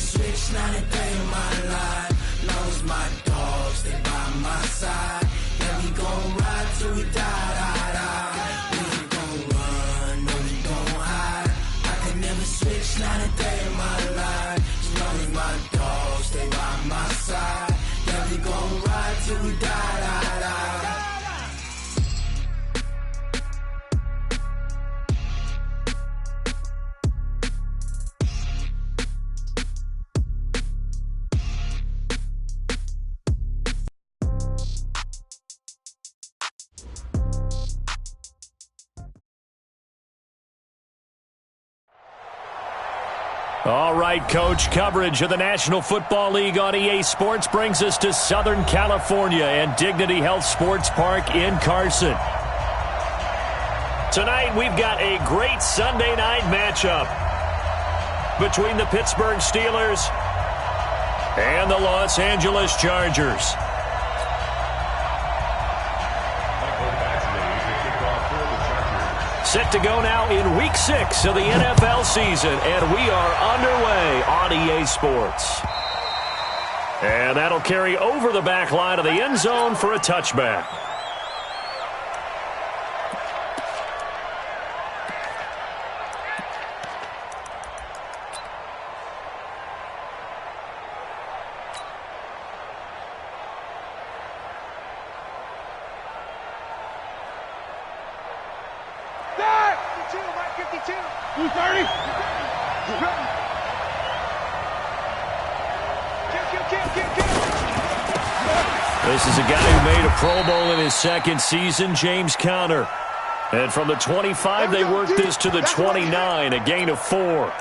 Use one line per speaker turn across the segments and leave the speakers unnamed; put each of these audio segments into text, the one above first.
switch, not a day in my life. Long as my dogs stay by my side. Yeah, we gon' ride till we die. We ain't gon' run, no, we gon' hide. I can never switch, not a day in my life. As long as my dogs stay by my side. Yeah, we gon' ride till we die.
All right, Coach, coverage of the National Football League on EA Sports brings us to Southern California and Dignity Health Sports Park in Carson. Tonight, we've got a great Sunday night matchup between the Pittsburgh Steelers and the Los Angeles Chargers. Set to go now in Week 6 of the NFL season, and we are underway on EA Sports. And that'll carry over the back line of the end zone for a touchback. This is a guy who made a Pro Bowl in his second season, James Conner. And from the 25, they worked this to the 29, a gain of 4.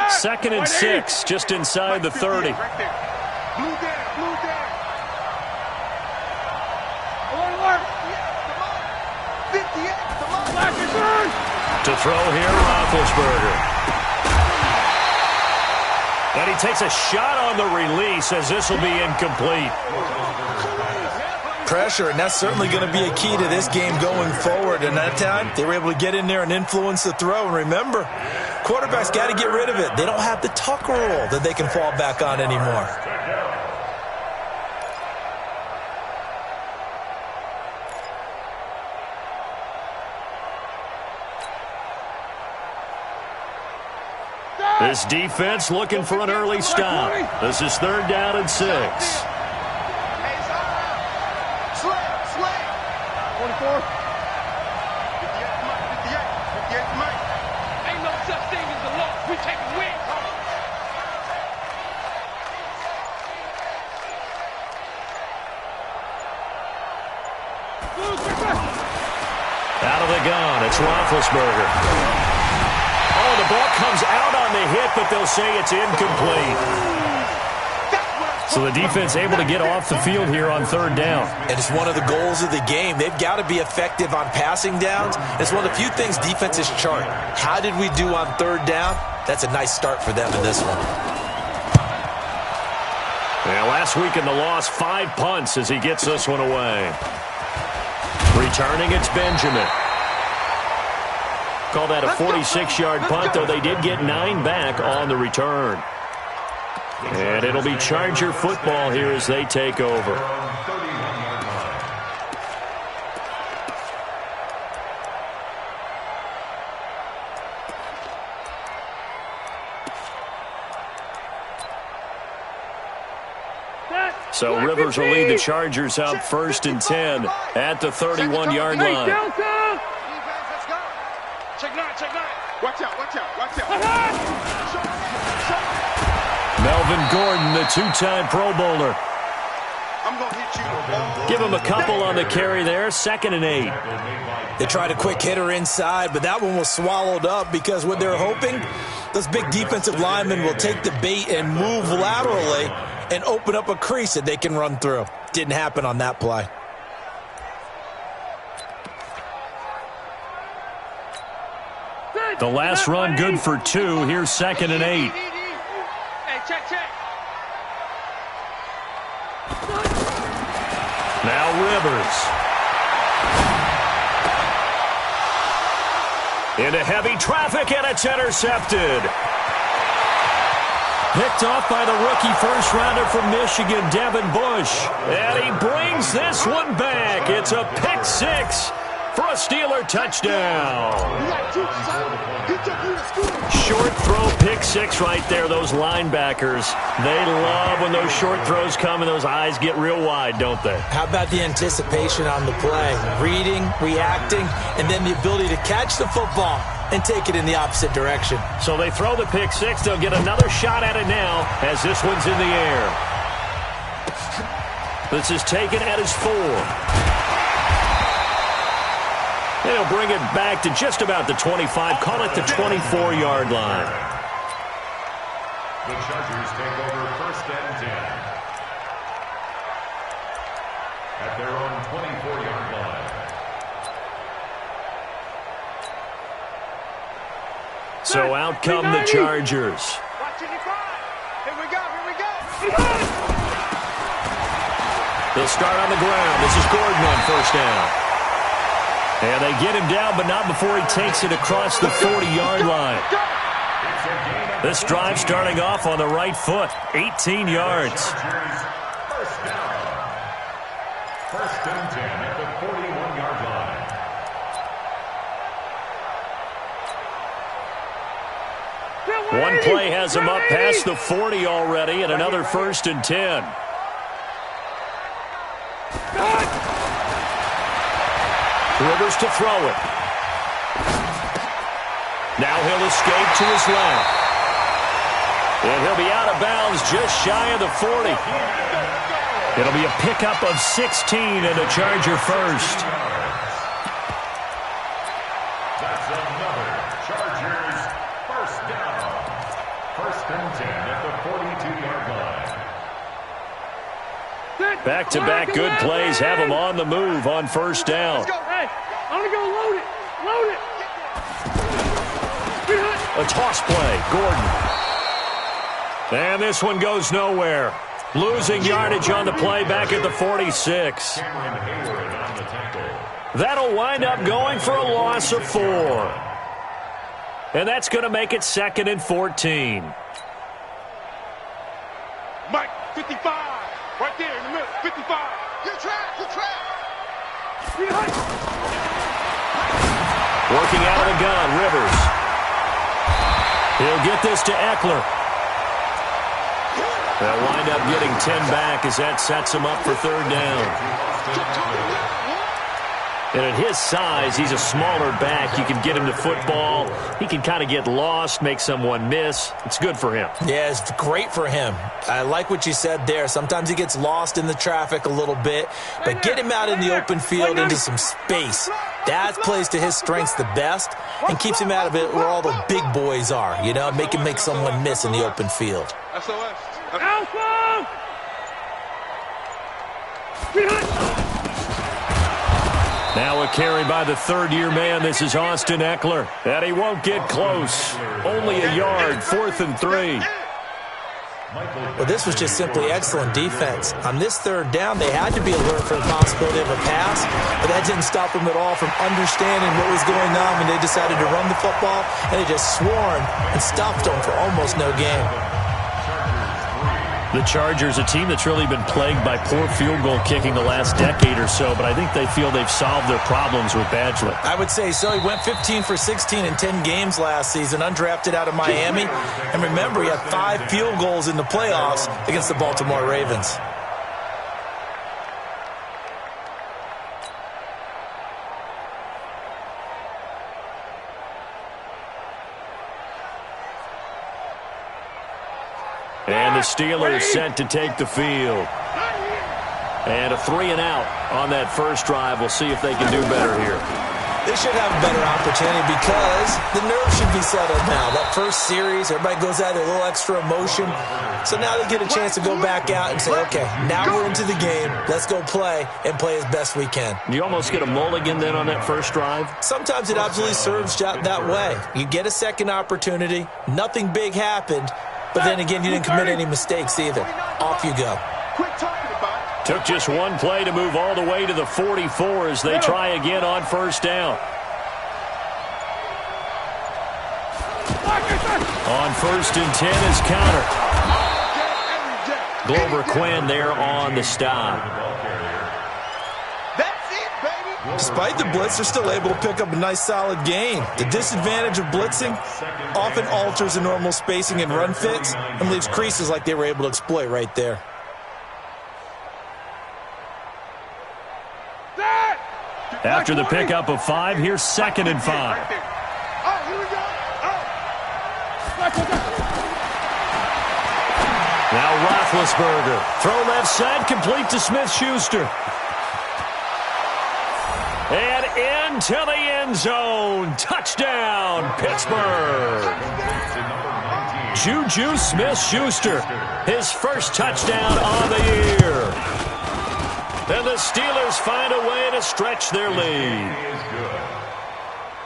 Second and 6, just inside the 30.
Blue down, blue down. Alert. 58, come on.
To throw here, Roethlisberger. And he takes a shot on the release as this will be incomplete.
Pressure, and that's certainly going to be a key to this game going forward. And that time, they were able to get in there and influence the throw. And remember, quarterbacks got to get rid of it. They don't have the tuck rule that they can fall back on anymore.
This defense looking for an early stop. This is 3rd down and 6.
54. 58, 58, Mike. Ain't no such thing as a loss. We take a win home.
Out of the gun, it's Roethlisberger. Oh, the ball comes out on the hit, but they'll say it's incomplete. So the defense able to get off the field here on 3rd down.
And it's one of the goals of the game. They've got to be effective on passing downs. It's one of the few things defenses chart. How did we do on 3rd down? That's a nice start for them in this one.
Yeah, last week in the loss, 5 punts as he gets this one away. Returning, it's Benjamin. Call that a 46-yard punt, though they did get 9 back on the return. And it'll be Charger football here as they take over. So Rivers will lead the Chargers out 1st and 10 at the 31-yard line.
Check 9. Watch out.
Melvin Gordon, the 2-time Pro Bowler.
I'm going to hit you.
Give him a couple on the carry there, 2nd and 8.
They tried a quick hitter inside, but that one was swallowed up because what they're hoping, those big defensive linemen will take the bait and move laterally and open up a crease that they can run through. Didn't happen on that play.
The last run good for 2. Here's 2nd and 8.
Hey, check.
Now Rivers. Into heavy traffic, and it's intercepted. Picked off by the rookie first-rounder from Michigan, Devin Bush. And he brings this one back. It's a pick 6 for a Steeler touchdown. Short throw, pick 6 right there. Those linebackers, they love when those short throws come and those eyes get real wide, don't they?
How about the anticipation on the play? Reading, reacting, and then the ability to catch the football and take it in the opposite direction.
So they throw the pick 6. They'll get another shot at it now as this one's in the air. This is taken at his 4. They'll bring it back to just about the 25. Call it the 24-yard line.
The Chargers take over 1st and 10. At their own 24-yard line.
So out come the Chargers.
Here we go.
They'll start on the ground. This is Gordon on 1st down. And they get him down, but not before he takes it across the 40-yard line. This drive starting off on the right foot, 18 yards.
1st down. 1st and 10 at the 41-yard line.
One play has him up past the 40 already, and another 1st and 10. Rivers to throw it. Now he'll escape to his left. And he'll be out of bounds just shy of the 40. It'll be a pickup of 16 and a Charger first.
That's another Chargers 1st down. 1st and 10 at the 42-yard line.
Back-to-back good plays have him on the move on 1st down.
Let's go. Hey, I'm going to go load it.
A toss play, Gordon. And this one goes nowhere. Losing yardage on the play back at the 46. That'll wind up going for a loss of 4. And that's going to make it 2nd and 14.
Mike, 55. Right there in the middle, 55. Good trap.
Working out of the gun, Rivers. He'll get this to Eckler. They'll wind up getting 10 back as that sets him up for 3rd down. And at his size, he's a smaller back. You can get him to football. He can kind of get lost, make someone miss. It's good for him.
Yeah, it's great for him. I like what you said there. Sometimes he gets lost in the traffic a little bit, but get him out in the open field into some space. That plays to his strengths the best and keeps him out of it where all the big boys are, you know, make him make someone miss in the open field.
SOS.
Now a carry by the 3rd-year man. This is Austin Eckler. And he won't get close. Only a yard, 4th and 3.
Well, this was just simply excellent defense. On this 3rd down, they had to be alert for the possibility of a pass, but that didn't stop them at all from understanding what was going on when they decided to run the football, and they just swarmed and stopped them for almost no gain.
The Chargers, a team that's really been plagued by poor field goal kicking the last decade or so, but I think they feel they've solved their problems with Badgley.
I would say so. He went 15 for 16 in 10 games last season, undrafted out of Miami. And remember, he had 5 field goals in the playoffs against the Baltimore Ravens.
And the Steelers set to take the field. And a 3-and-out on that first drive. We'll see if they can do better here.
They should have a better opportunity because the nerves should be settled now. That first series, everybody goes out there, a little extra emotion. So now they get a chance to go back out and say, okay, now we're into the game. Let's go play and play as best we can.
You almost get a mulligan then on that first drive?
Sometimes it absolutely serves that way. You get a second opportunity. Nothing big happened. But then again, you didn't commit any mistakes either. Off you go.
Took just one play to move all the way to the 44 as they try again on first down. On first and 10 is counter. Glover Quinn there on the stop.
Despite the blitz, they're still able to pick up a nice solid gain. The disadvantage of blitzing often alters the normal spacing and run fits and leaves creases like they were able to exploit right there.
After the pickup of 5, here's 2nd and 5. Now Roethlisberger. Throw left side, complete to Smith-Schuster. And into the end zone. Touchdown, Pittsburgh. Juju Smith-Schuster. His first touchdown on the year. And the Steelers find a way to stretch their lead.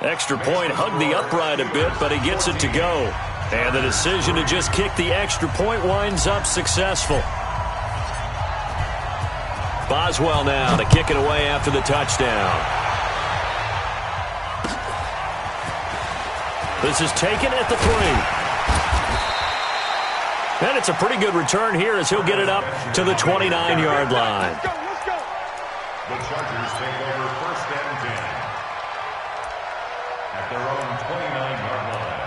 Extra point hugged the upright a bit, but he gets it to go. And the decision to just kick the extra point winds up successful. Boswell now to kick it away after the touchdown. This is taken at the 3. And it's a pretty good return here as he'll get it up to the 29-yard line.
The Chargers take over first and 10 at their own 29-yard line.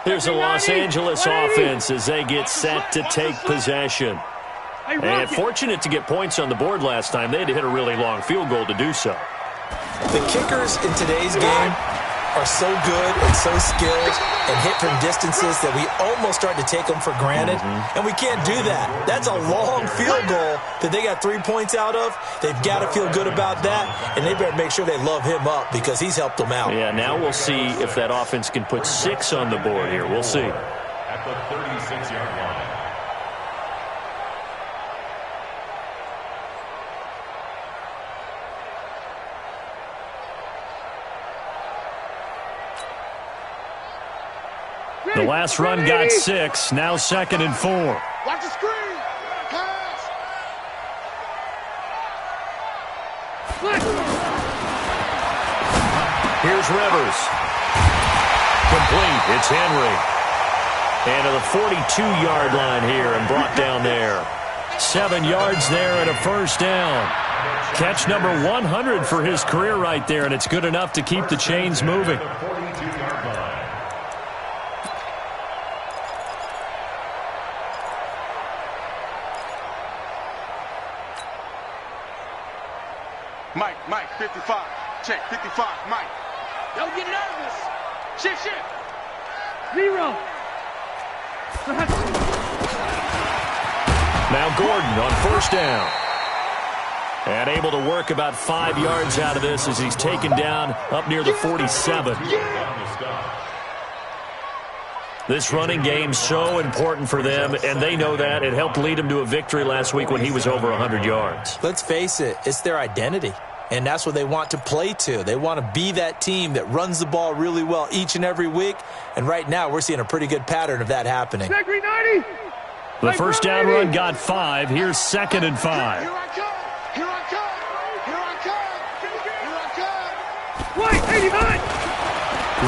Here's the Los Angeles offense as they get set to take possession. And fortunate to get points on the board last time. They had to hit a really long field goal to do so.
The kickers in today's game are so good and so skilled and hit from distances that we almost start to take them for granted. And we can't do that. That's a long field goal that they got 3 points out of. They've got to feel good about that, and they better make sure they love him up because he's helped them out.
Yeah, now we'll see if that offense can put 6 on the board here. We'll see.
At the 36-yard line.
The last run got 6. Now 2nd and 4.
Watch the screen. Pass.
Here's Rivers. Complete. It's Henry. And to the 42-yard line here and brought down there. 7 yards there and a first down. Catch number 100 for his career right there, and it's good enough to keep the chains moving.
Mike, 55. Check, 55, Mike. Don't get nervous. Shift. 0.
Now Gordon on first down. And able to work about 5 yards out of this as he's taken down up near the 47. This running game so important for them, and they know that. It helped lead them to a victory last week when he was over 100 yards.
Let's face it, it's their identity. And that's what they want to play to. They want to be that team that runs the ball really well each and every week. And right now, we're seeing a pretty good pattern of that happening.
The first down run got 5. Here's 2nd and 5.
Here I come. Wait, 89.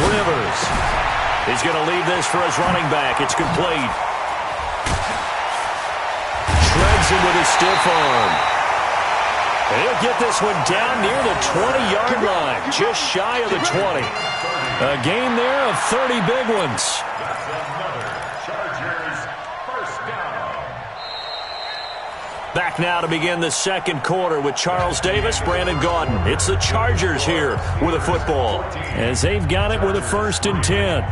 Rivers. He's going to leave this for his running back. It's complete. Shreds him with his stiff arm. And he'll get this one down near the 20-yard line, just shy of the 20. A gain there of 30 big ones.
That's another Chargers first down.
Back now to begin the second quarter with Charles Davis, Brandon Gaudin. It's the Chargers here with a football as they've got it with a 1st and 10.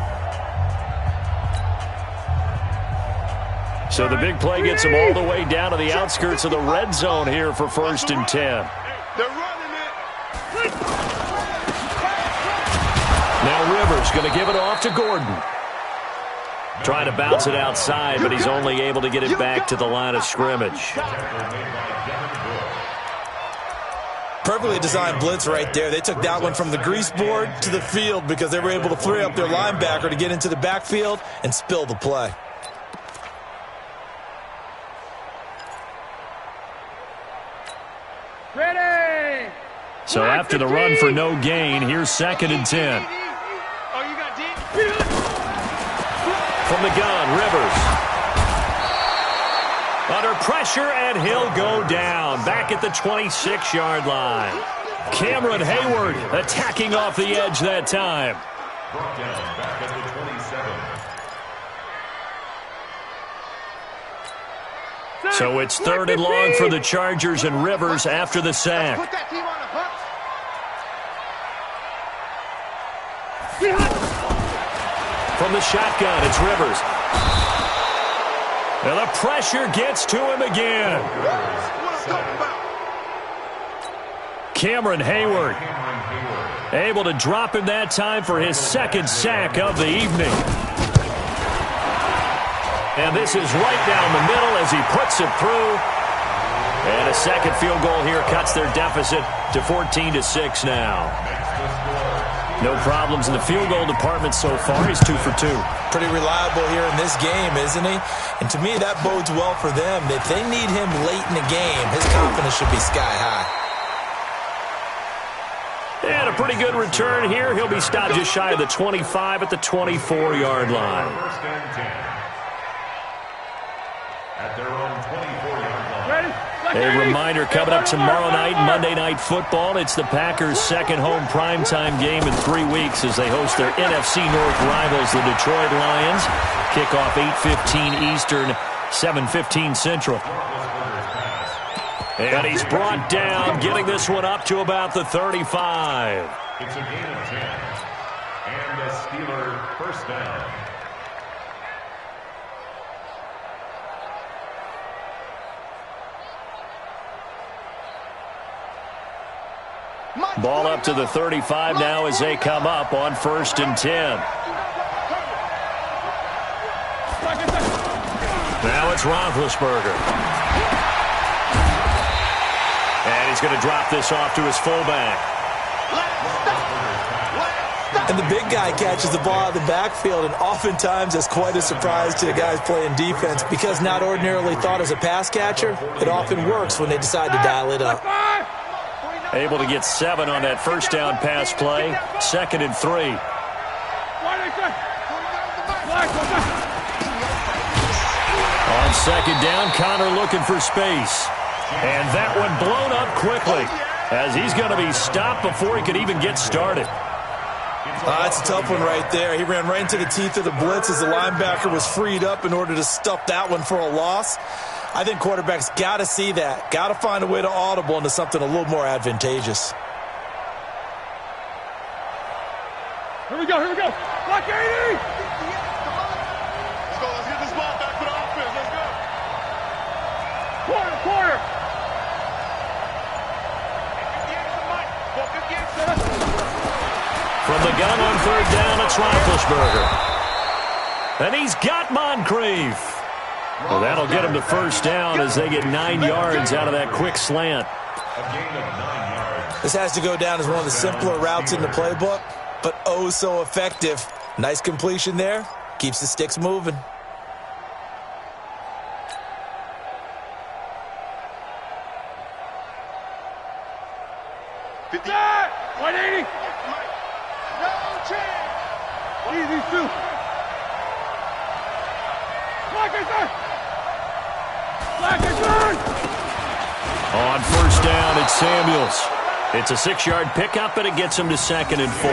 So the big play gets them all the way down to the outskirts of the red zone here for 1st and 10.
They're running it.
Now Rivers going to give it off to Gordon. Trying to bounce it outside, but he's only able to get it back to the line of scrimmage.
Perfectly designed blitz right there. They took that one from the grease board to the field because they were able to free up their linebacker to get into the backfield and spill the play.
Ready.
So after the run for no gain, here's 2nd and 10.
Oh, you got D?
From the gun, Rivers. Under pressure, and he'll go down. Back at the 26-yard line. Cameron Hayward attacking off the edge that time.
Brought down back at the 27.
So it's 3rd and long for the Chargers and Rivers after the sack.
Put that team on a hunt.
From the shotgun, it's Rivers. And the pressure gets to him again. Cameron Hayward able to drop him that time for his 2nd sack of the evening. And this is right down the middle as he puts it through. And a 2nd field goal here cuts their deficit to 14-6 now. No problems in the field goal department so far. He's 2 for 2.
Pretty reliable here in this game, isn't he? And to me, that bodes well for them. If they need him late in the game, his confidence should be sky high.
And a pretty good return here. He'll be stopped just shy of the 25 at the 24-yard line.
1st and 10. At their own 24-yard line.
Ready?
A reminder coming up tomorrow night, Monday Night Football. It's the Packers' 2nd home primetime game in 3 weeks as they host their NFC North rivals, the Detroit Lions. Kickoff 8:15 Eastern, 7:15 Central. And he's brought down, getting this one up to about the 35.
It's a gain of 10. And a Steeler 1st down.
Ball up to the 35 now as they come up on 1st and 10. Now it's Roethlisberger. And he's going to drop this off to his fullback.
And the big guy catches the ball out of the backfield, and oftentimes that's quite a surprise to the guys playing defense because not ordinarily thought as a pass catcher, it often works when they decide to dial it up.
Able to get 7 on that 1st down pass play. 2nd and 3. On 2nd down, Connor looking for space. And that one blown up quickly as he's going to be stopped before he could even get started.
That's a tough one right there. He ran right into the teeth of the blitz as the linebacker was freed up in order to stuff that one for a loss. I think quarterbacks got to see that. Got to find a way to audible into something a little more advantageous.
Here we go. Block 80! Let's go. Let's get this ball back for the offense. Let's go. Quarter.
From the gun on 3rd down, it's Roethlisberger. And he's got Moncrief. Well, that'll get him to 1st down as they get 9 yards out of that quick slant.
A gain of 9 yards.
This has to go down as one of the simpler routes in the playbook, but oh so effective. Nice completion there. Keeps the sticks moving.
Set! 180! No chance! Easy, 2.
On 1st down, it's Samuels. It's a 6-yard pickup, and it gets him to 2nd and 4.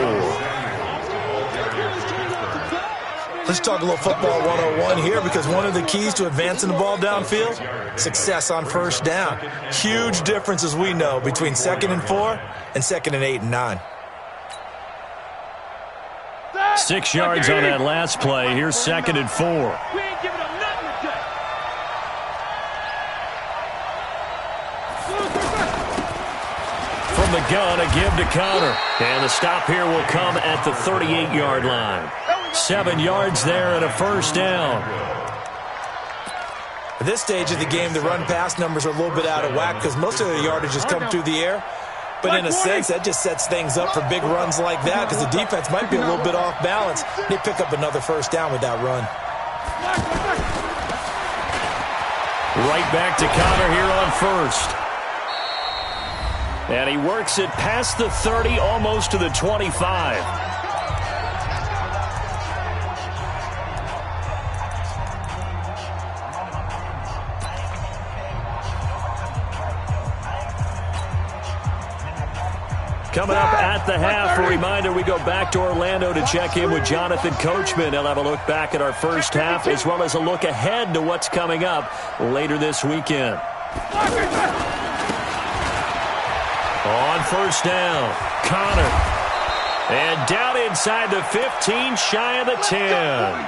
Let's talk a little football 101 here because one of the keys to advancing the ball downfield, success on 1st down. Huge difference, as we know, between 2nd and 4 and 2nd and 8 and 9.
6 yards on that last play. Here's 2nd and 4.
We ain't giving up nothing today.
the gun, a give to Connor. And the stop here will come at the 38-yard line. 7 yards there and a first down.
At this stage of the game, the run-pass numbers are a little bit out of whack because most of the yardage has come through the air. But in a sense, that just sets things up for big runs like that because the defense might be a little bit off balance. They pick up another first down with that run.
Right back to Connor here on first. And he works it past the 30, almost to the 25. Coming up at the half, a reminder, we go back to Orlando to check in with Jonathan Coachman. He'll have a look back at our first half as well as a look ahead to what's coming up later this weekend. On first down, Connor. And down inside the 15, shy of the 10.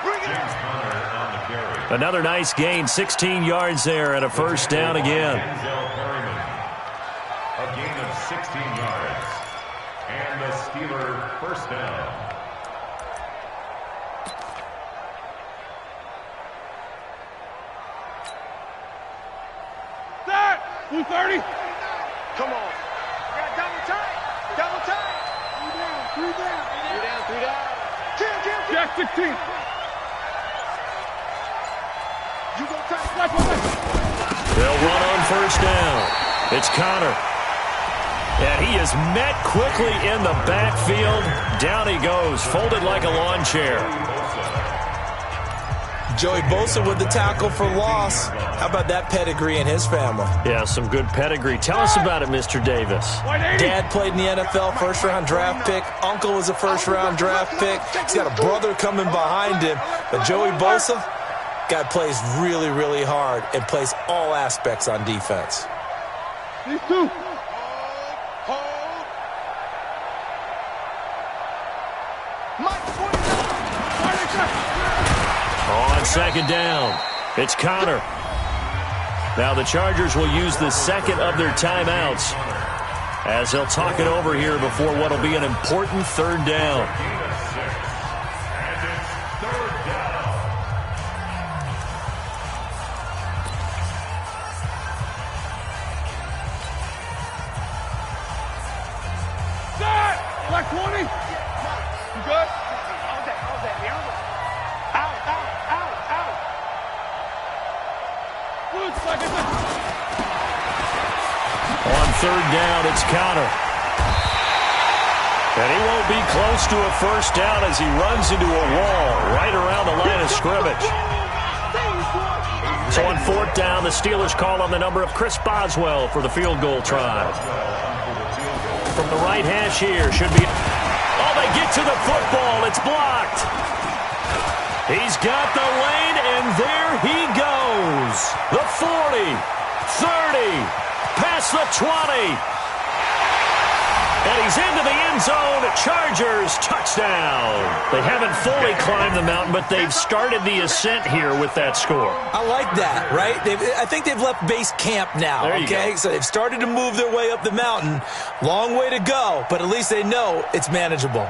Another nice gain, 16 yards there and a first down again.
A gain of 16 yards. And the Steeler first down.
Start! 230. Come on. We got double tight. Double tight. 3 down. 3 down. Kill. Jack 16. You go tight.
They'll run on first down. It's Connor. And he is met quickly in the backfield. Down he goes, folded like a lawn chair.
Joey Bosa with the tackle for loss. How about that pedigree in his family?
Yeah, some good pedigree. Tell us about it, Mr. Davis.
Dad played in the NFL, first-round draft pick. Uncle was a first-round draft pick. He's got a brother coming behind him. But Joey Bosa, guy plays really, really hard and plays all aspects on defense.
These two.
On second down, it's Connor. Now the Chargers will use the second of their timeouts as they'll talk it over here before what will be an important third down.
Black 20. You good? How's that? Out. Good, second.
On third down, it's Connor. And he won't be close to a first down as he runs into a wall right around the line of scrimmage. So on fourth down, the Steelers call on the number of Chris Boswell for the field goal try. From the right hash here, should be... Oh, they get to the football. It's blocked. He's got the lane, and there he goes. The 40, 30, past the 20. And he's into the end zone. Chargers touchdown. They haven't fully climbed the mountain, but they've started the ascent here with that score.
I like that, right? I think they've left base camp now, okay? So they've started to move their way up the mountain. Long way to go, but at least they know it's manageable.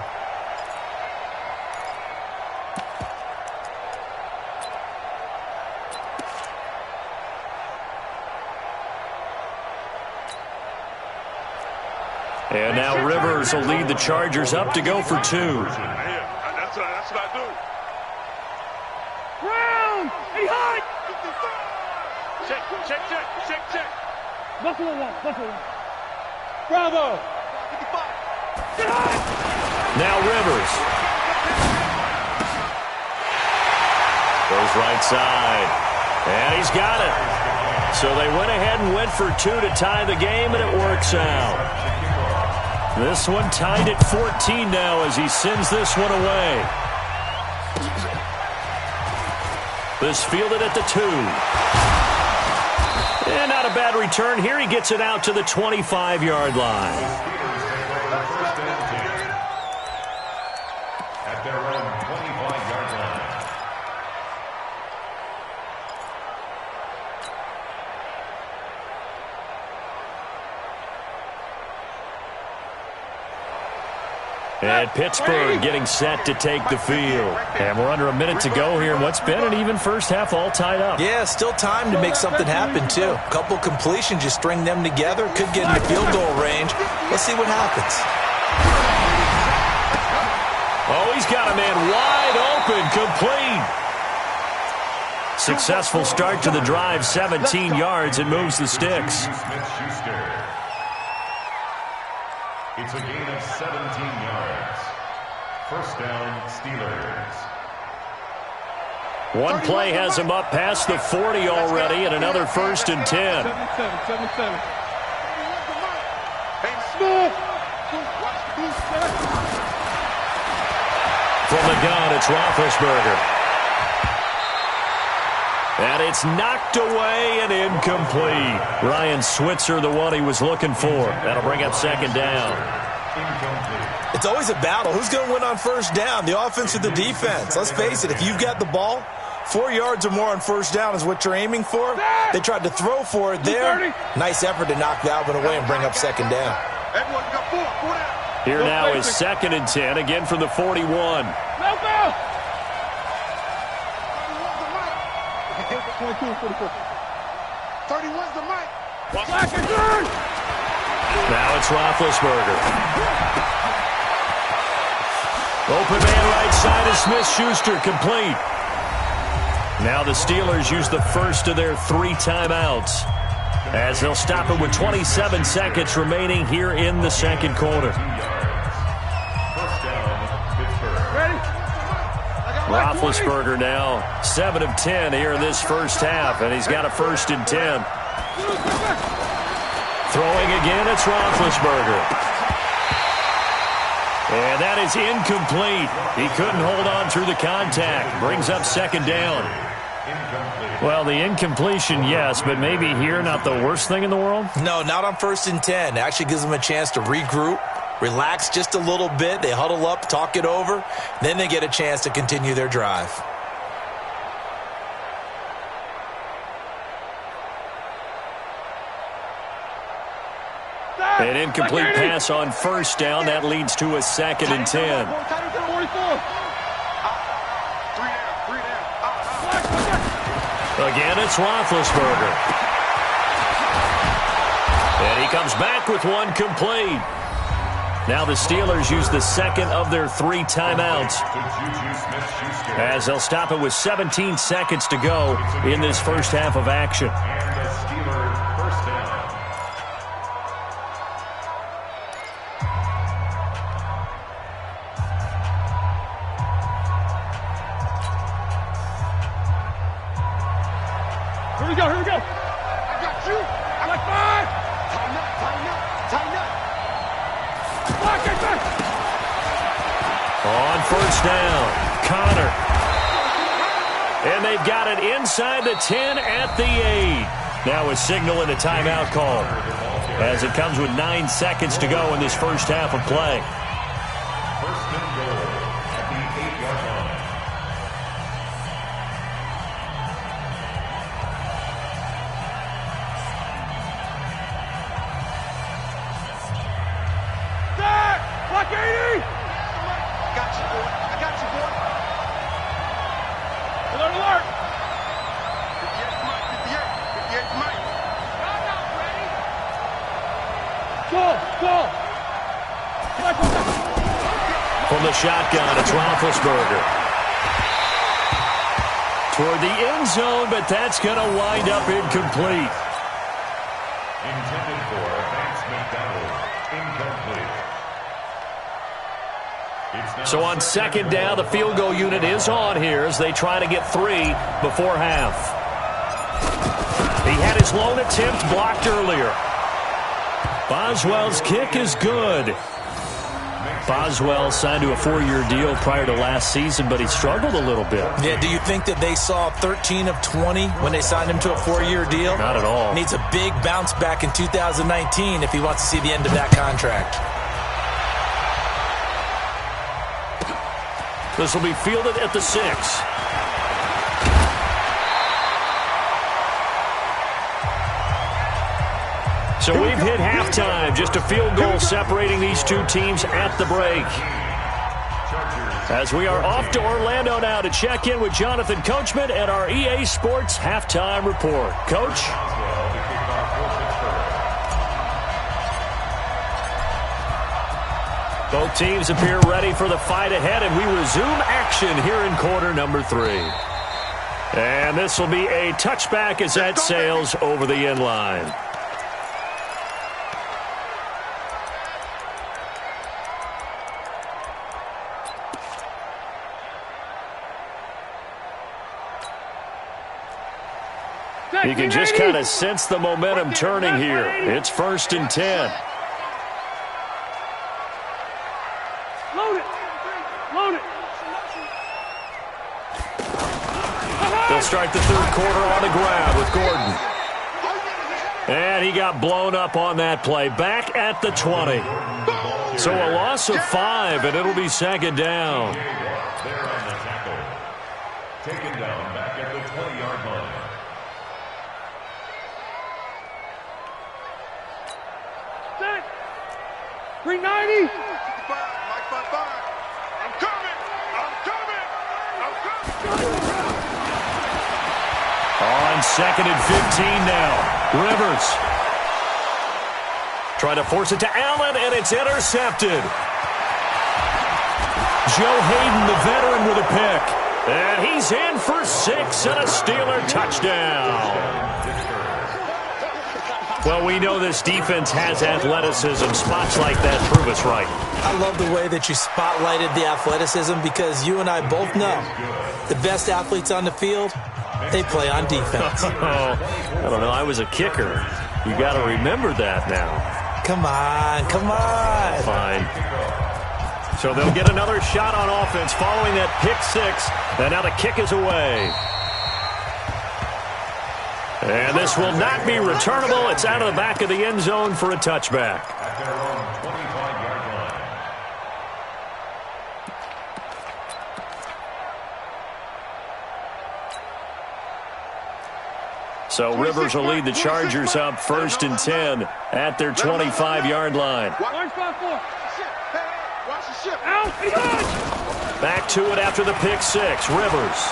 And now Rivers will lead the Chargers up to go for 2.
That's what I do. Round! He hot! Check. Buffalo one. Bravo!
Now Rivers. Goes right side. And he's got it. So they went ahead and went for 2 to tie the game, and it works out. This one tied at 14 now as he sends this one away. This fielded at the 2. And not a bad return here. He gets it out to the 25-yard line.
At their own 25-yard line.
And Pittsburgh getting set to take the field. And we're under a minute to go here in what's been an even first half, all tied up.
Yeah, still time to make something happen, too. A couple completions, you string them together, could get into field goal range. Let's see what happens.
Oh, he's got a man wide open, complete. Successful start to the drive, 17 yards, and moves the sticks.
It's a gain of 17 yards. First down, Steelers.
One play has him up past the 40 already, and another 1st and 10.
7-7.
From the gun, it's Roethlisberger. And it's knocked away and incomplete. Ryan Switzer, the one he was looking for. That'll bring up 2nd down.
It's always a battle. Who's going to win on 1st down, the offense or the defense? Let's face it, if you've got the ball, 4 yards or more on 1st down is what you're aiming for. They tried to throw for it there. Nice effort to knock that one away and bring up 2nd down.
Here now is 2nd and 10, again from the 41.
No foul. 31's the mic.
Now it's Roethlisberger. Open man right side is Smith-Schuster, complete. Now the Steelers use the first of their 3 timeouts, as they'll stop it with 27 seconds remaining here in the 2nd quarter. Roethlisberger now 7 of 10 here in this first half, and he's got a 1st and 10. Throwing again, it's Roethlisberger. And that is incomplete. He couldn't hold on through the contact. Brings up 2nd down. Well, the incompletion, yes, but maybe here not the worst thing in the world?
No, not on 1st and 10. It actually gives them a chance to regroup, relax just a little bit. They huddle up, talk it over. Then they get a chance to continue their drive.
An incomplete pass on 1st down. That leads to a 2nd and 10. Again, it's Roethlisberger. And he comes back with one complete. Now the Steelers use the 2nd of their 3 timeouts, as they'll stop it with 17 seconds to go in this first half of action.
And the Steelers first down.
Here we go. I got you. I like 5. Tighten up. Block it back.
On 1st down, Connor. And they've got it inside the 10 at the 8. Now a signal and a timeout call, as it comes with 9 seconds to go in this first half of play.
1st and goal at the 8-yard line.
Block 80! I got you, boy. Alert! 58's Mike. Y'all not ready? Go!
From the shotgun, it's Roethlisberger. Toward the end zone, but that's going to wind up incomplete.
Intended for Vance McDonald. Incomplete.
So on 2nd down, the field goal unit is on here as they try to get 3 before half. He had his lone attempt blocked earlier. Boswell's kick is good. Boswell signed to a 4-year deal prior to last season, but he struggled a little bit.
Yeah, do you think that they saw 13 of 20 when they signed him to a 4-year deal?
Not at all.
Needs a big bounce back in 2019 if he wants to see the end of that contract.
This will be fielded at the 6. So we've hit halftime. Just a field goal separating these two teams at the break. As we are off to Orlando now to check in with Jonathan Coachman and our EA Sports halftime report. Coach? Both teams appear ready for the fight ahead, and we resume action here in quarter number 3. And this will be a touchback as that sails over the end line. You can just kind of sense the momentum turning here. It's 1st and 10.
Load it. Load it.
They'll start the third quarter on the ground with Gordon. And he got blown up on that play. Back at the 20. So a loss of 5, and it'll be 2nd down.
There on the tackle. Taken down back at the 20-yard line.
Set. 390. I'm coming. I'm coming. I'm coming.
On 2nd and 15 now. Rivers. Trying to force it to Allen, and it's intercepted. Joe Hayden, the veteran, with a pick. And he's in for 6 and a Steeler touchdown. Well, we know this defense has athleticism. Spots like that prove us right.
I love the way that you spotlighted the athleticism because you and I both know the best athletes on the field, they play on defense.
I don't know. I was a kicker. You got to remember that now.
Come on, come on.
Fine. So they'll get another shot on offense following that pick 6. And now the kick is away. And this will not be returnable. It's out of the back of the end zone for a touchback.
At their own 25-yard line.
So Rivers will lead the Chargers up 1st and 10 at their 25-yard line. Back to it after the pick 6. Rivers.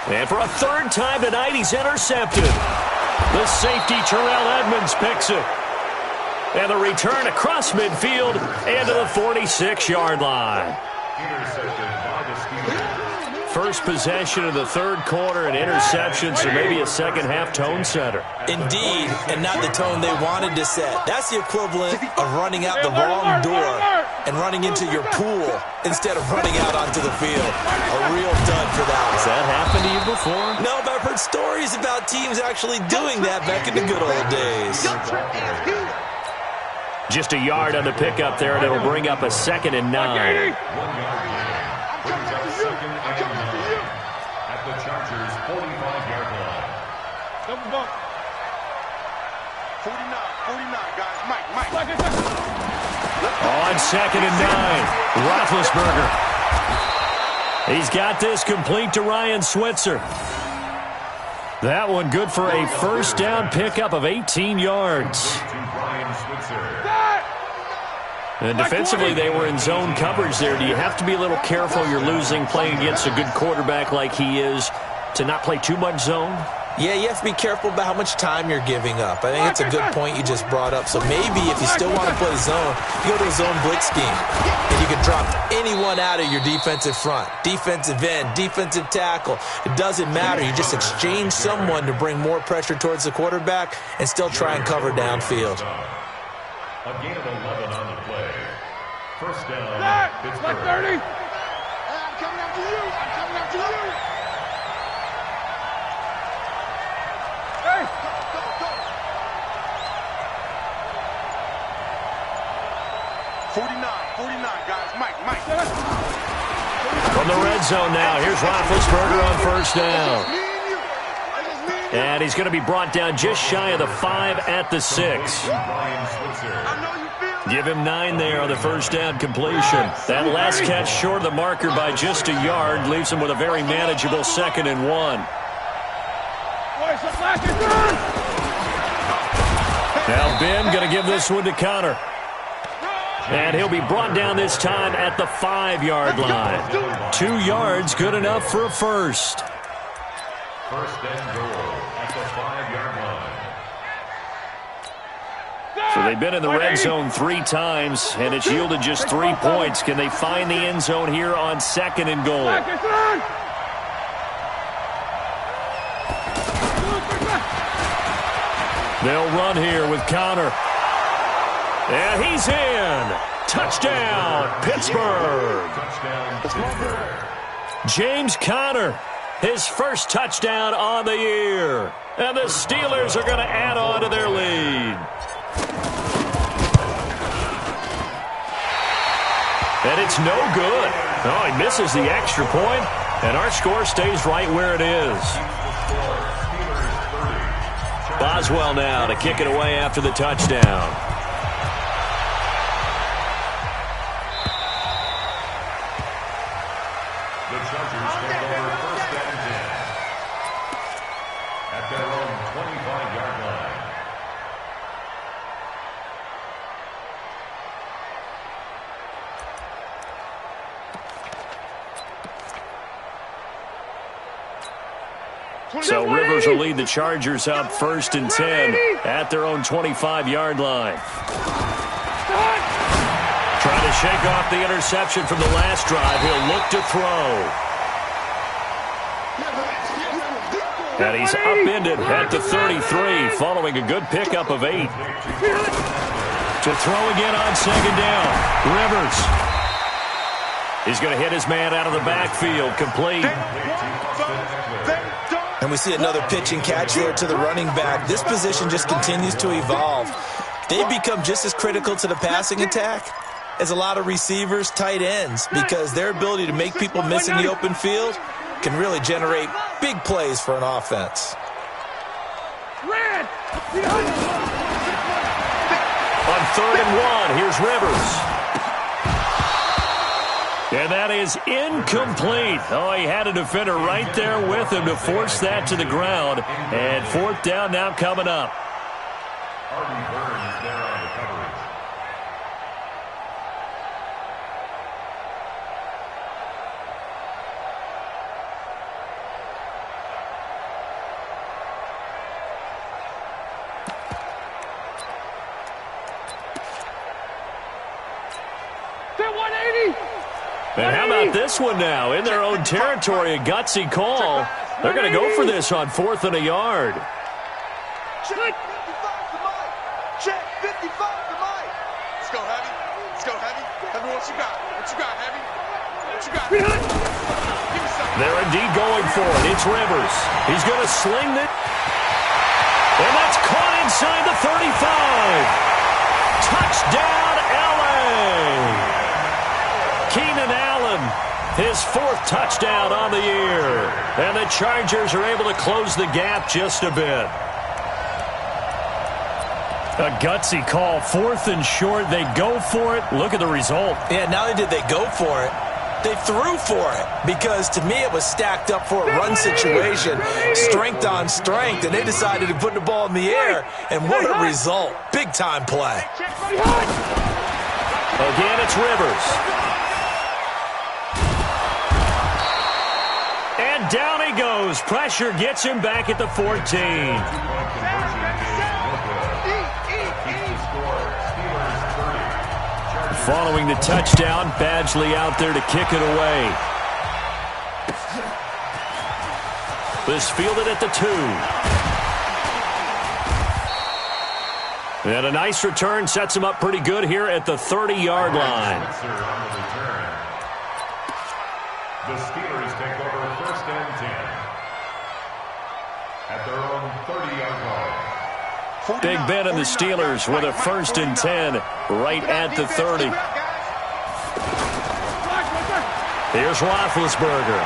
And for a 3rd time tonight, he's intercepted. The safety, Terrell Edmonds, picks it. And the return across midfield and to the 46-yard line.
Intercepted by the Steelers.
First possession of the 3rd quarter, an interception, so maybe a second-half tone setter.
Indeed, and not the tone they wanted to set. That's the equivalent of running out the wrong door and running into your pool instead of running out onto the field. A real dud for that one.
Has that happened to you before?
No, but I've heard stories about teams actually doing that back in the good old days.
Just a yard on the pickup there, and it'll bring up a 2nd and 9.
1 yard gain. Brings up 2nd and 9 at the Chargers' 45-yard line.
Double bump. 49, guys. Mike.
On 2nd and 9, Roethlisberger. He's got this complete to Ryan Switzer. That one good for a 1st down pickup of 18 yards. And defensively, they were in zone coverage there. Do you have to be a little careful? You're losing playing against a good quarterback like he is to not play too much zone?
Yeah, you have to be careful about how much time you're giving up. I think it's a good point you just brought up. So maybe if you still want to play zone, you go to a zone blitz scheme. And you can drop anyone out of your defensive front. Defensive end, defensive tackle. It doesn't matter. You just exchange someone to bring more pressure towards the quarterback and still try and cover downfield.
A gain of 11 on the play. 1st down, Pittsburgh.
30.
I'm coming after you.
Hey.
Go. 49, guys. Mike.
From the red zone now, here's Roethlisberger on 1st down. And he's going to be brought down just shy of the 5 at the 6. Give him 9 there on the 1st down completion. That last catch short of the marker by just a yard leaves him with a very manageable 2nd and 1. Now Ben going to give this one to Connor. And he'll be brought down this time at the 5-yard line. 2 yards, good enough for a first.
First and goal at the 5-yard line.
So they've been in the red zone 3 times, and it's yielded just 3 points. Can they find the end zone here on 2nd and goal? They'll run here with Conner. And he's in. Touchdown, Pittsburgh. James Conner, his first touchdown on the year. And the Steelers are going to add on to their lead. And it's no good. Oh, he misses the extra point, and our score stays right where it is. Boswell now to kick it away after the touchdown.
The Chargers take over first and 10 at their own 25-yard line.
So Rivers will lead the Chargers up 1st and 10 at their own 25-yard line. Trying to shake off the interception from the last drive. He'll look to throw. And he's upended at the 33 following a good pickup of 8. To throw again on 2nd down. Rivers. He's going to hit his man out of the backfield. Complete.
And we see another pitch and catch there to the running back. This position just continues to evolve. They become just as critical to the passing attack as a lot of receivers, tight ends, because their ability to make people miss in the open field can really generate big plays for an offense.
On 3rd and 1, here's Rivers. And that is incomplete. Oh, he had a defender right there with him to force that to the ground. And 4th down now coming up.
Harvey Burns there on the coverage.
And how about this one now? In their own territory, a gutsy call. They're going to go for this on 4th and a yard.
Check 55 to Mike. Check 55 to Mike. Let's go, Heavy. Let's go, Heavy. Heavy, what you got? What you got, Heavy? What you got? Give me something.
They're indeed going for it. It's Rivers. He's going to sling it. And that's caught inside the 35. Touchdown, L.A. Keenan Allen, his 4th touchdown on the year. And the Chargers are able to close the gap just a bit. A gutsy call, 4th and short. They go for it. Look at the result.
Yeah, not only did they go for it, they threw for it, because to me it was stacked up for a run situation, strength on strength, and they decided to put the ball in the air, and what a result. Big-time play.
Again, it's Rivers. And down he goes. Pressure gets him back at the 14. Following the touchdown, Badgley out there to kick it away. This fielded at the 2. And a nice return sets him up pretty good here at the 30-yard line.
The Steelers take over 1st and 10 at their own 30-yard line.
Big Ben and the Steelers with a 1st and 10 right at the 30. Here's Roethlisberger.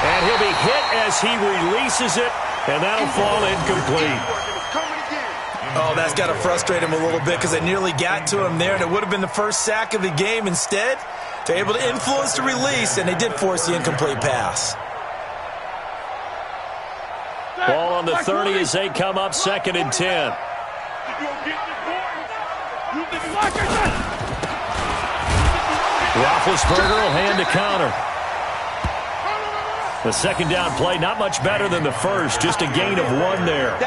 And he'll be hit as he releases it, and that'll fall incomplete.
Oh, that's got to frustrate him a little bit, because they nearly got to him there, and it would have been the first sack of the game. Instead, they're able to influence the release, and they did force the incomplete pass.
Ball on the 30 as they come up 2nd and 10. Roethlisberger will hand to counter. The second down play, not much better than the first, just a gain of 1 there.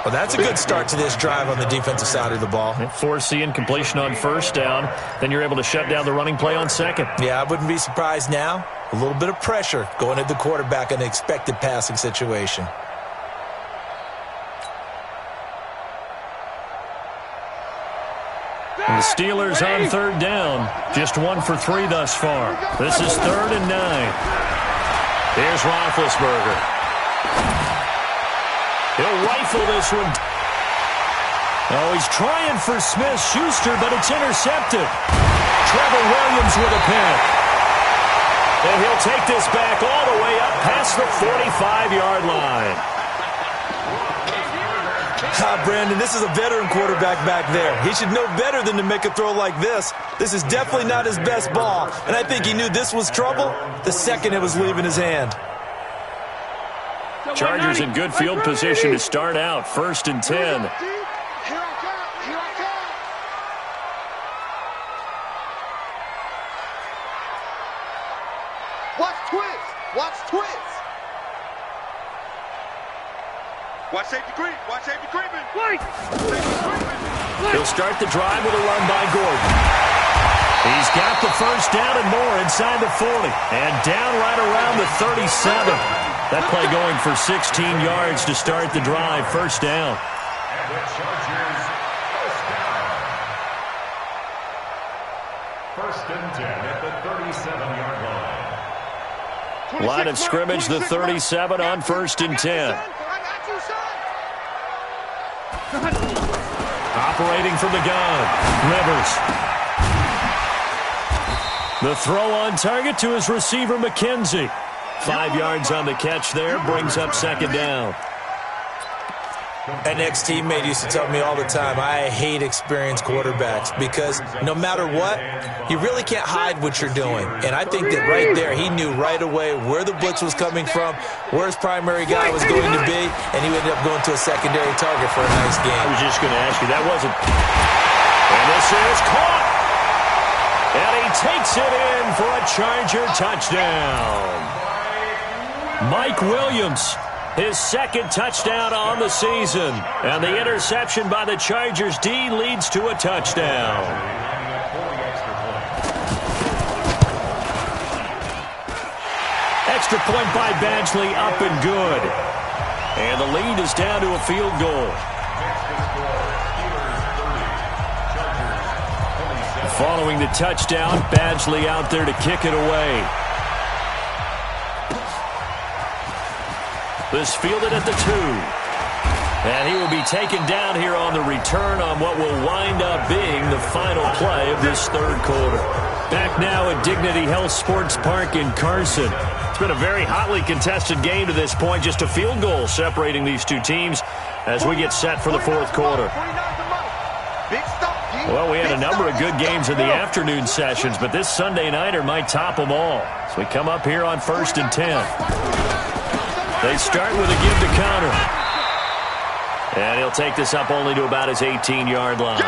Well, that's a good start to this drive on the defensive side of the ball.
Force the incompletion on first down. Then you're able to shut down the running play on second.
Yeah, I wouldn't be surprised now. A little bit of pressure going at the quarterback in an expected passing situation.
And the Steelers on third down. Just 1 for 3 thus far. This is 3rd and 9. Here's Roethlisberger. He'll rifle this one. Oh, he's trying for Smith-Schuster, but it's intercepted. Trevor Williams with a pick. And he'll take this back all the way up past the 45-yard line.
Brandon, this is a veteran quarterback back there. He should know better than to make a throw like this. This is definitely not his best ball, and I think he knew this was trouble the second it was leaving his hand.
Chargers in good field position to start out. 1st and 10.
Watch twist. Watch twist. Watch safety creep. Watch safety creeping.
He'll start the drive with a run by Gordon. He's got the first down and more inside the 40. And down right around the 37. That play going for 16 yards to start the drive. First down.
And the Chargers, first down. 1st and 10 at the 37-yard line.
Line of scrimmage, the 37 on 1st and 10. Operating from the gun, Rivers. The throw on target to his receiver, McKenzie. 5 yards on the catch there, brings up 2nd down.
An ex-teammate used to tell me all the time, I hate experienced quarterbacks because no matter what, you really can't hide what you're doing. And I think that right there, he knew right away where the blitz was coming from, where his primary guy was going to be, and he ended up going to a secondary target for a nice game.
I was just going to ask you, that wasn't... And this is caught! And he takes it in for a Charger touchdown. Mike Williams. His 2nd touchdown on the season. And the interception by the Chargers D leads to a touchdown. Extra point by Badgley, up and good. And the lead is down to a field goal. Following the touchdown, Badgley out there to kick it away. This fielded at the 2. And he will be taken down here on the return on what will wind up being the final play of this 3rd quarter. Back now at Dignity Health Sports Park in Carson. It's been a very hotly contested game to this point. Just a field goal separating these two teams as we get set for the 4th quarter. Well, we had a number of good games in the afternoon sessions, but this Sunday nighter might top them all. So we come up here on 1st and 10. They start with a give to counter. And he'll take this up only to about his 18-yard line.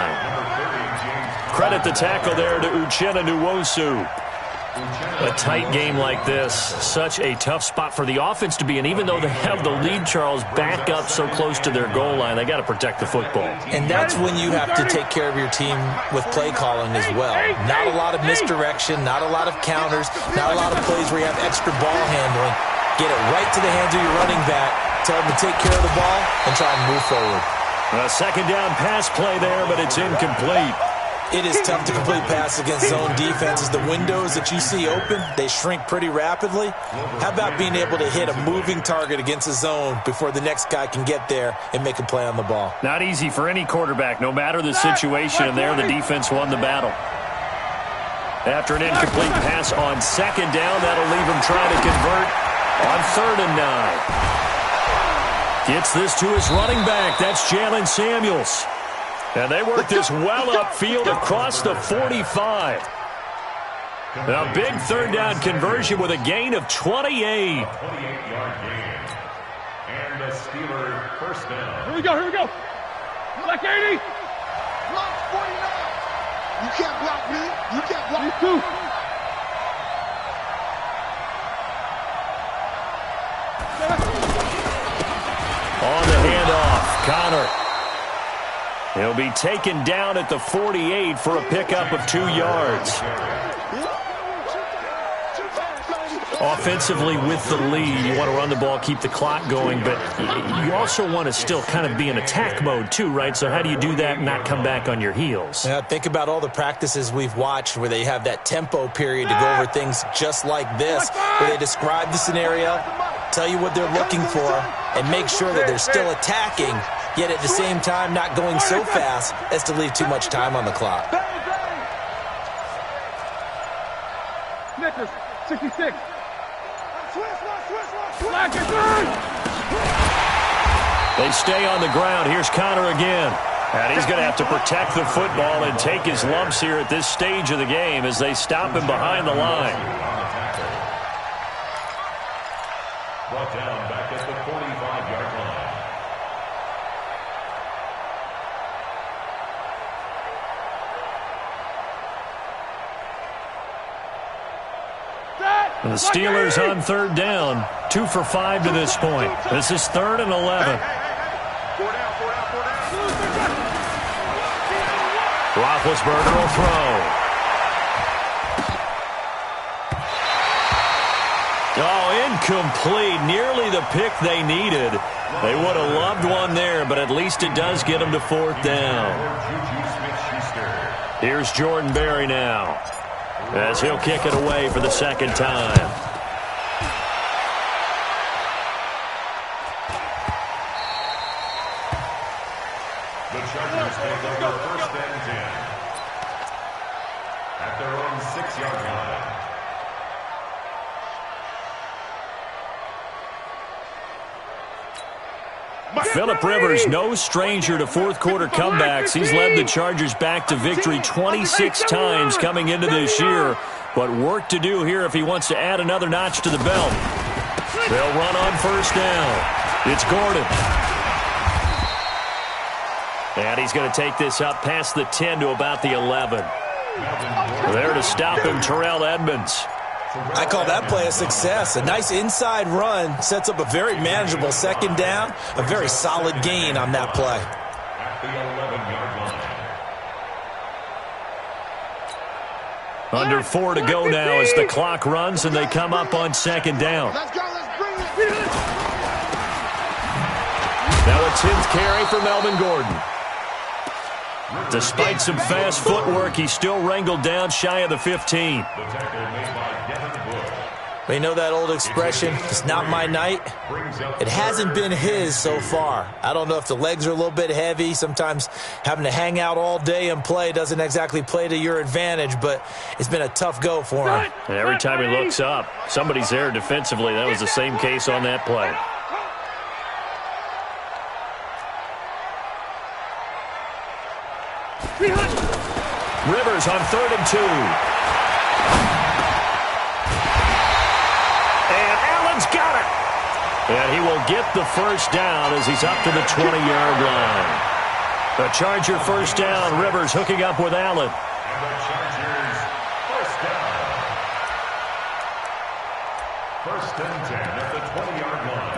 Credit the tackle there to Uchenna Nwosu. A tight game like this, such a tough spot for the offense to be in. Even though they have the lead, Charles, back up so close to their goal line, they got to protect the football.
And that's when you have to take care of your team with play calling as well. Not a lot of misdirection, not a lot of counters, not a lot of plays where you have extra ball handling. Get it right to the hands of your running back. Tell him to take care of the ball and try and move forward.
A 2nd down pass play there, but it's incomplete.
It is tough to complete passes against zone defenses. The windows that you see open, they shrink pretty rapidly. How about being able to hit a moving target against a zone before the next guy can get there and make a play on the ball?
Not easy for any quarterback, no matter the situation. And there, the defense won the battle. After an incomplete pass on 2nd down, that'll leave him trying to convert on 3rd and 9. Gets this to his running back. That's Jalen Samuels. And they work this well upfield across the 45. A big 3rd down conversion with a gain of 28.
28-yard gain. And the Steelers 1st down.
Here we go. Black 80.
can't block me. You can't block me.
On the handoff, Connor. He'll be taken down at the 48 for a pickup of 2 yards. Offensively with the lead, you want to run the ball, keep the clock going, but you also want to still kind of be in attack mode too, right? So how do you do that and not come back on your heels?
Yeah, think about all the practices we've watched where they have that tempo period to go over things just like this, where they describe the scenario, tell you what they're looking for, and make sure that they're still attacking, yet at the same time not going so fast as to leave too much time on the clock.
Snickers, 66.
They stay on the ground. Here's Connor again. And he's going to have to protect the football and take his lumps here at this stage of the game as they stop him behind the line.
Brought down back at the 45-yard line.
And the Steelers on 3rd down, 2 for 5 to this point. This is 3rd and 11. Roethlisberger will throw. Oh, incomplete. Nearly the pick they needed. They would have loved one there, but at least it does get them to 4th down. Here's Jordan Berry now, as he'll kick it away for the 2nd time.
The Chargers take over 1st and 10 at their own 6-yard line.
Phillip Rivers, no stranger to fourth-quarter comebacks. He's led the Chargers back to victory 26 times coming into this year. But work to do here if he wants to add another notch to the belt. They'll run on 1st down. It's Gordon. And he's going to take this up past the 10 to about the 11. There to stop him, Terrell Edmonds.
I call that play a success. A nice inside run sets up a very manageable 2nd down. A very solid gain on that play.
At the 11-yard line.
Under 4 to go now as the clock runs and they come up on 2nd down.
Let's go, let's bring it.
Now a 10th carry for Melvin Gordon. Despite some fast footwork, he's still wrangled down shy of the 15.
The tackle made by Devin Bush.
They know that old expression, it's not my night. It hasn't been his so far. I don't know if the legs are a little bit heavy. Sometimes having to hang out all day and play doesn't exactly play to your advantage, but it's been a tough go for him.
And every time he looks up, somebody's there defensively. That was the same case on that play. Rivers on 3rd and 2. And Allen's got it. And he will get the 1st down as he's up to the 20-yard line. The Charger 1st down. Rivers hooking up with Allen.
And the Chargers 1st down. 1st and 10 at the 20-yard line.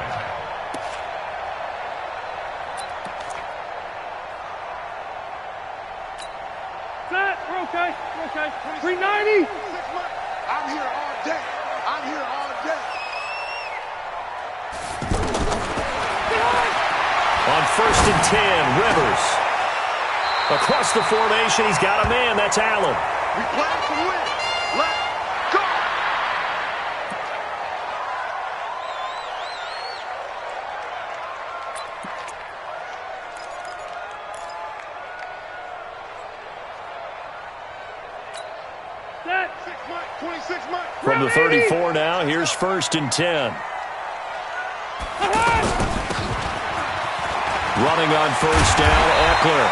We're okay. We're okay. 390.
I'm here all day. I'm here all day.
On 1st and 10, Rivers. Across the formation, he's got a man. That's Allen.
We playing to win. Let's go.
From the 34 now, here's 1st and 10. Running on 1st down, Eckler.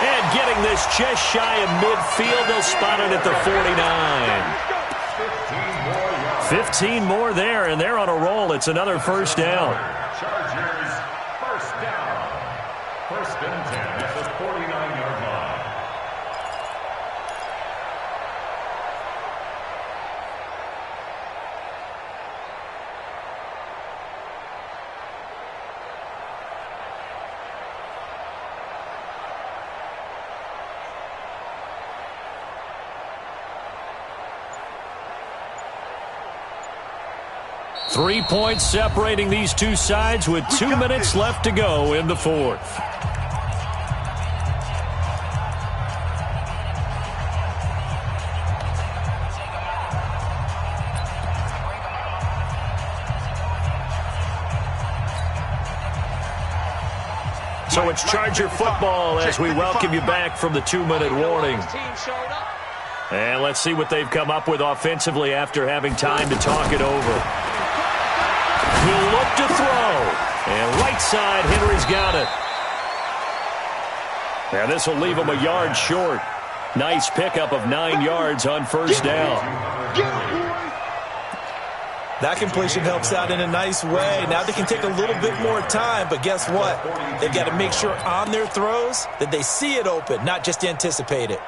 And getting this just shy of midfield, they'll spot it at the 49. 15 more there, and they're on a roll. It's another 1st down.
Chargers 1st down. 1st and 10 at the 49-yard line.
3 points separating these two sides with 2 minutes left to go in the fourth. So it's Charger football as we welcome you back from the 2-minute warning. And let's see what they've come up with offensively after having time to talk it over. He'll look to throw. And right side, Henry's got it. And this will leave him a yard short. Nice pickup of 9 yards on first down.
That completion helps out in a nice way. Now they can take a little bit more time, but guess what? They've got to make sure on their throws that they see it open, not just anticipate it.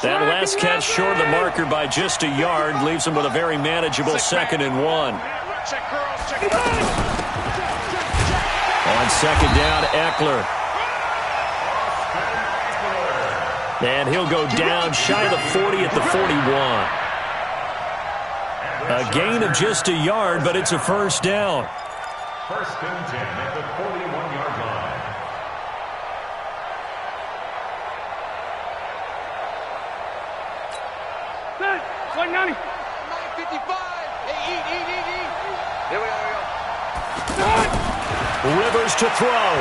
That last catch short of the marker by just a yard leaves them with a very manageable 2nd and 1. On second down, Eckler. And he'll go down shy of the 40 at the 41. A gain of just a yard, but it's a first down.
1st and 10 at the 41-yard line.
Good. 190.
955. Hey, eat. Here we go.
Rivers to throw.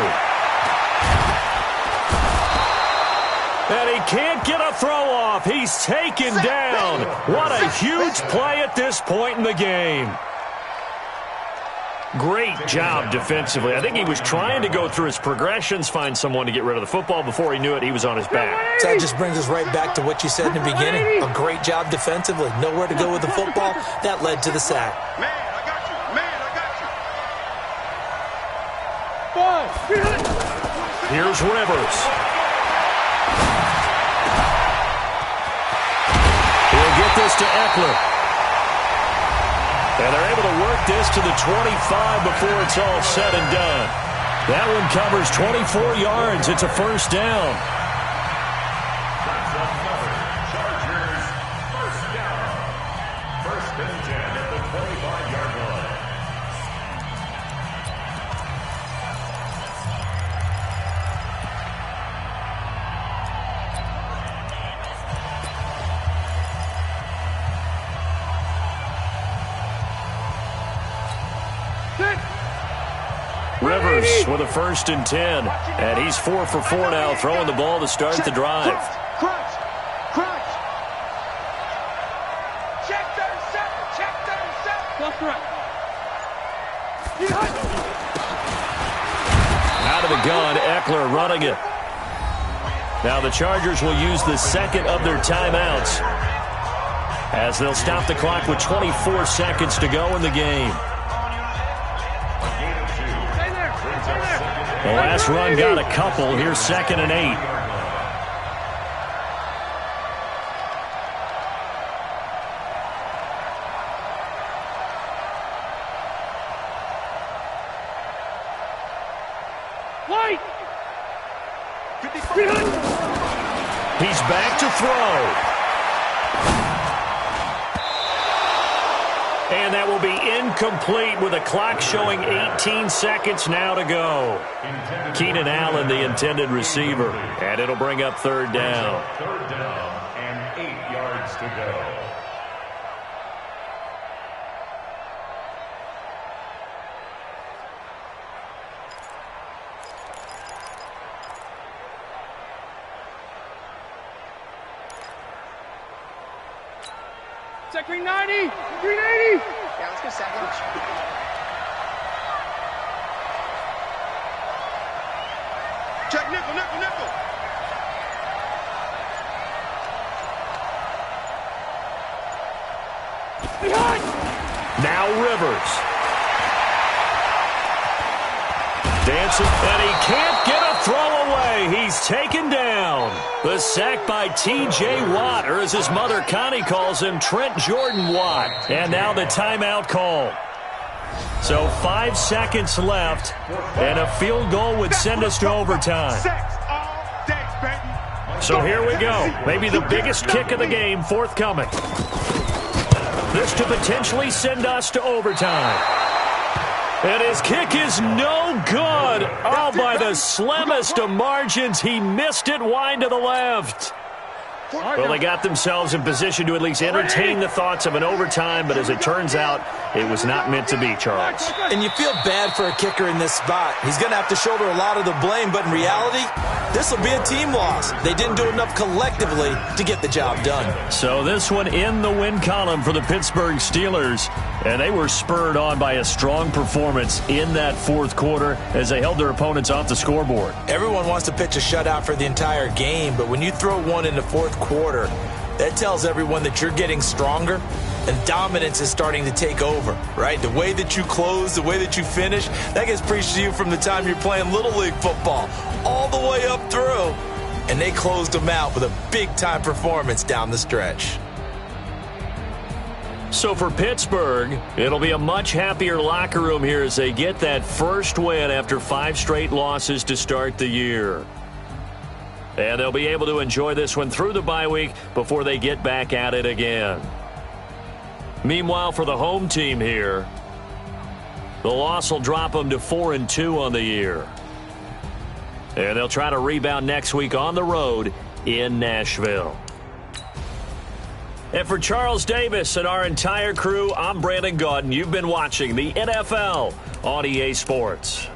And he can't get a throw off. He's taken down. What a huge play at this point in the game. Great job defensively. I think he was trying to go through his progressions, find someone to get rid of the football. Before he knew it, he was on his back.
That just brings us right back to what you said in the beginning. A great job defensively. Nowhere to go with the football. That led to the sack.
Man, I got you.
Here's Rivers. He'll get this to Eckler. And they're able to work this to the 25 before it's all said and done. That one covers 24 yards. It's a first down.
That's another Chargers first down. 1st and 10 at the 25-yard line.
Rivers with a 1st and 10. And he's 4 for 4 now, throwing the ball to start the drive.
Crunch.
Check 37.
Left right.
Out of the gun, Eckler running it. Now the Chargers will use the second of their timeouts as they'll stop the clock with 24 seconds to go in the game. The last run got a couple. Here's 2nd and 8.
White.
He's back to throw. And that will be incomplete with a clock showing 18 seconds now to go. Keenan Allen, the intended receiver. And it'll bring up 3rd down.
3rd down and 8 yards to go.
Check 390. 380.
Yeah, let's go second. Check nickel.
Behind.
Now Rivers. Dancing, and he can't get a throw away. He's taken down. The sack by T.J. Watt, or as his mother Connie calls him, Trent Jordan Watt. And now the timeout call. So 5 seconds left, and a field goal would send us to overtime. So here we go. Maybe the biggest kick of the game forthcoming. This to potentially send us to overtime. And his kick is no good. Oh, by the slimmest of margins, he missed it wide to the left. Well, they got themselves in position to at least entertain the thoughts of an overtime, but as it turns out, it was not meant to be, Charles.
And you feel bad for a kicker in this spot. He's going to have to shoulder a lot of the blame, but in reality, this will be a team loss. They didn't do enough collectively to get the job done.
So this one in the win column for the Pittsburgh Steelers, and they were spurred on by a strong performance in that fourth quarter as they held their opponents off the scoreboard.
Everyone wants to pitch a shutout for the entire game, but when you throw one in the fourth quarter, that tells everyone that you're getting stronger and dominance is starting to take over, right? The way that you close, the way that you finish, that gets preached to you from the time you're playing Little League football all the way up through. And they closed them out with a big-time performance down the stretch.
So for Pittsburgh, it'll be a much happier locker room here as they get that first win after 5 straight losses to start the year. And they'll be able to enjoy this one through the bye week before they get back at it again. Meanwhile, for the home team here, the loss will drop them to 4-2 on the year. And they'll try to rebound next week on the road in Nashville. And for Charles Davis and our entire crew, I'm Brandon Gaudin. You've been watching the NFL on EA Sports.